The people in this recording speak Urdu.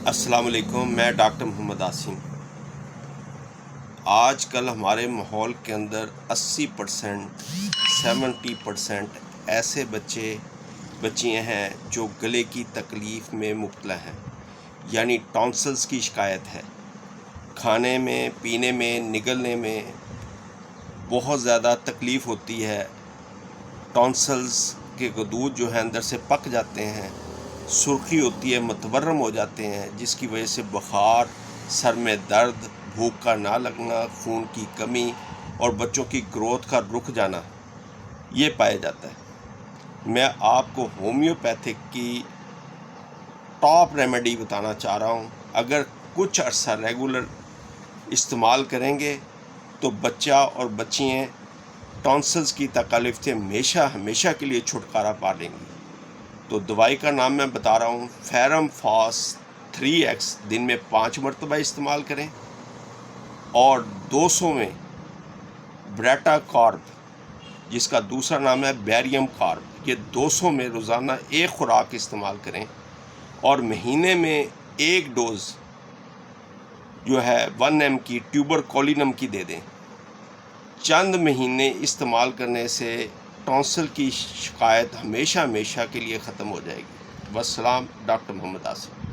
السلام علیکم، میں ڈاکٹر محمد عاصم۔ آج کل ہمارے ماحول کے اندر 80%، 70% ایسے بچیاں ہیں جو گلے کی تکلیف میں مبتلا ہیں، یعنی ٹانسلز کی شکایت ہے۔ کھانے میں، پینے میں، نگلنے میں بہت زیادہ تکلیف ہوتی ہے۔ ٹانسلز کے غدود جو ہیں اندر سے پک جاتے ہیں، سرخی ہوتی ہے، متورم ہو جاتے ہیں، جس کی وجہ سے بخار، سر میں درد، بھوک کا نہ لگنا، خون کی کمی اور بچوں کی گروتھ کا رک جانا یہ پایا جاتا ہے۔ میں آپ کو ہومیوپیتھک کی ٹاپ ریمیڈی بتانا چاہ رہا ہوں۔ اگر کچھ عرصہ ریگولر استعمال کریں گے تو بچہ اور بچیاں ٹانسلز کی تکلیف سے ہمیشہ کے لیے چھٹکارا پا لیں گی۔ تو دوائی کا نام میں بتا رہا ہوں، فیرم فاس 3X دن میں 5 مرتبہ استعمال کریں، اور 200 میں بریٹا کارب، جس کا دوسرا نام ہے بیریم کارب، یہ 200 میں روزانہ ایک خوراک استعمال کریں، اور مہینے میں ایک ڈوز جو ہے 1 mg کی ٹیوبر کولینم کی دے دیں۔ چند مہینے استعمال کرنے سے ٹانسل کی شکایت ہمیشہ کے لیے ختم ہو جائے گی۔ والسلام، ڈاکٹر محمد عاصم۔